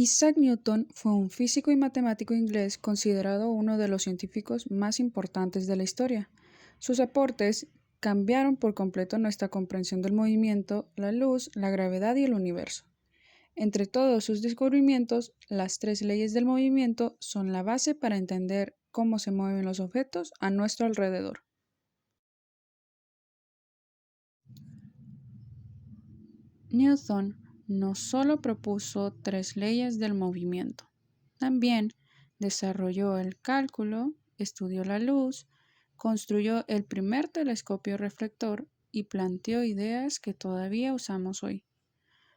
Isaac Newton fue un físico y matemático inglés considerado uno de los científicos más importantes de la historia. Sus aportes cambiaron por completo nuestra comprensión del movimiento, la luz, la gravedad y el universo. Entre todos sus descubrimientos, las tres leyes del movimiento son la base para entender cómo se mueven los objetos a nuestro alrededor. Newton no solo propuso tres leyes del movimiento, también desarrolló el cálculo, estudió la luz, construyó el primer telescopio reflector y planteó ideas que todavía usamos hoy.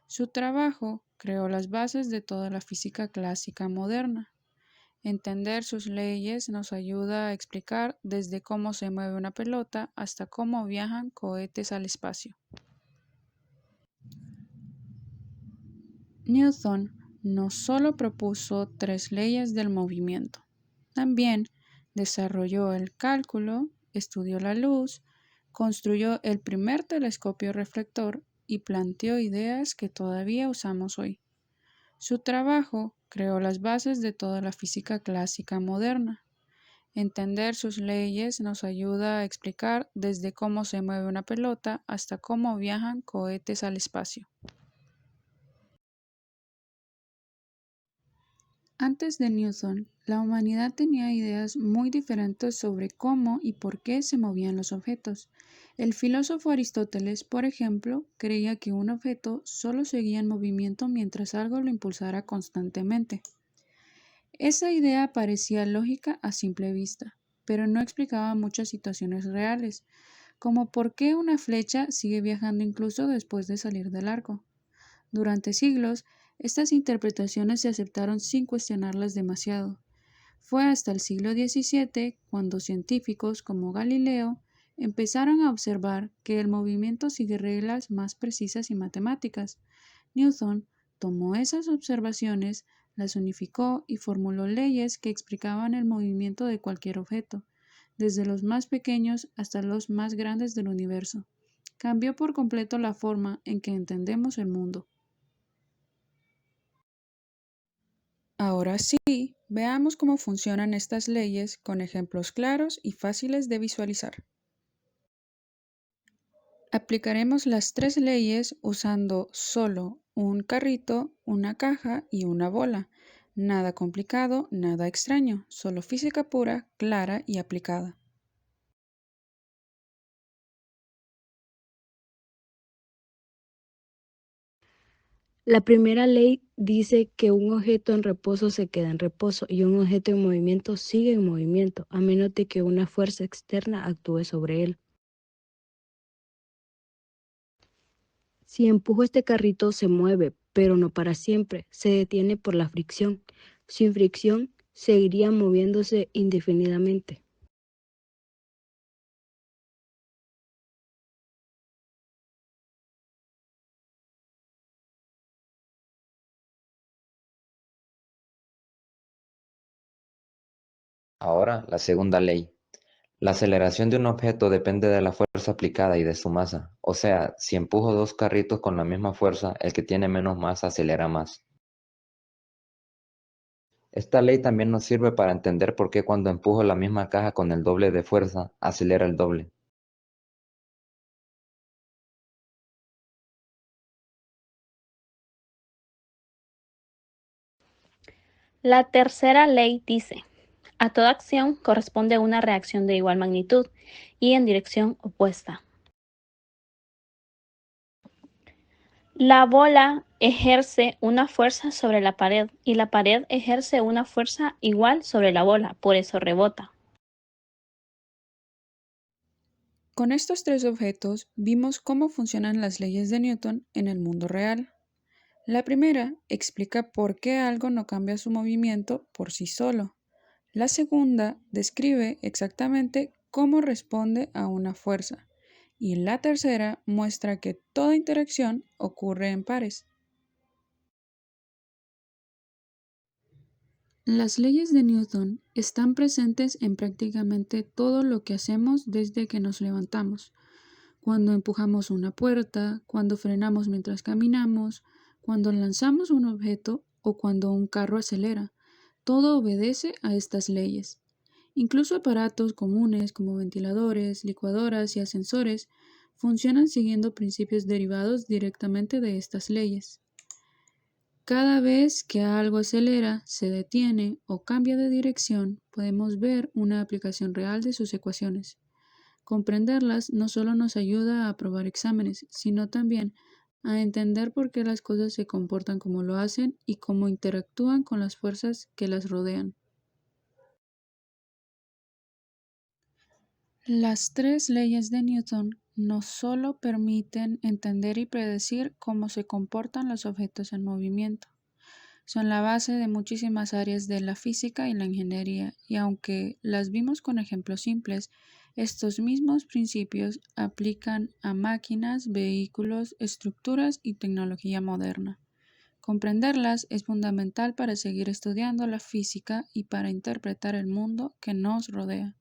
Su trabajo creó las bases de toda la física clásica moderna. Entender sus leyes nos ayuda a explicar desde cómo se mueve una pelota hasta cómo viajan cohetes al espacio. Newton no solo propuso tres leyes del movimiento, también desarrolló el cálculo, estudió la luz, construyó el primer telescopio reflector y planteó ideas que todavía usamos hoy. Su trabajo creó las bases de toda la física clásica moderna. Entender sus leyes nos ayuda a explicar desde cómo se mueve una pelota hasta cómo viajan cohetes al espacio. Antes de Newton, la humanidad tenía ideas muy diferentes sobre cómo y por qué se movían los objetos. El filósofo Aristóteles, por ejemplo, creía que un objeto solo seguía en movimiento mientras algo lo impulsara constantemente. Esa idea parecía lógica a simple vista, pero no explicaba muchas situaciones reales, como por qué una flecha sigue viajando incluso después de salir del arco. Durante siglos, estas interpretaciones se aceptaron sin cuestionarlas demasiado. Fue hasta el siglo XVII cuando científicos como Galileo empezaron a observar que el movimiento sigue reglas más precisas y matemáticas. Newton tomó esas observaciones, las unificó y formuló leyes que explicaban el movimiento de cualquier objeto, desde los más pequeños hasta los más grandes del universo. Cambió por completo la forma en que entendemos el mundo. Ahora sí, veamos cómo funcionan estas leyes con ejemplos claros y fáciles de visualizar. Aplicaremos las tres leyes usando solo un carrito, una caja y una bola. Nada complicado, nada extraño, solo física pura, clara y aplicada. La primera ley dice que un objeto en reposo se queda en reposo y un objeto en movimiento sigue en movimiento, a menos de que una fuerza externa actúe sobre él. Si empujo este carrito se mueve, pero no para siempre, se detiene por la fricción. Sin fricción, seguiría moviéndose indefinidamente. Ahora, la segunda ley. La aceleración de un objeto depende de la fuerza aplicada y de su masa. O sea, si empujo dos carritos con la misma fuerza, el que tiene menos masa acelera más. Esta ley también nos sirve para entender por qué cuando empujo la misma caja con el doble de fuerza, acelera el doble. La tercera ley dice, a toda acción corresponde una reacción de igual magnitud y en dirección opuesta. La bola ejerce una fuerza sobre la pared y la pared ejerce una fuerza igual sobre la bola, por eso rebota. Con estos tres objetos vimos cómo funcionan las leyes de Newton en el mundo real. La primera explica por qué algo no cambia su movimiento por sí solo. La segunda describe exactamente cómo responde a una fuerza. Y la tercera muestra que toda interacción ocurre en pares. Las leyes de Newton están presentes en prácticamente todo lo que hacemos desde que nos levantamos. Cuando empujamos una puerta, cuando frenamos mientras caminamos, cuando lanzamos un objeto o cuando un carro acelera. Todo obedece a estas leyes. Incluso aparatos comunes como ventiladores, licuadoras y ascensores funcionan siguiendo principios derivados directamente de estas leyes. Cada vez que algo acelera, se detiene o cambia de dirección, podemos ver una aplicación real de sus ecuaciones. Comprenderlas no solo nos ayuda a aprobar exámenes, sino también a entender por qué las cosas se comportan como lo hacen y cómo interactúan con las fuerzas que las rodean. Las tres leyes de Newton no solo permiten entender y predecir cómo se comportan los objetos en movimiento, son la base de muchísimas áreas de la física y la ingeniería, y aunque las vimos con ejemplos simples, estos mismos principios aplican a máquinas, vehículos, estructuras y tecnología moderna. Comprenderlas es fundamental para seguir estudiando la física y para interpretar el mundo que nos rodea.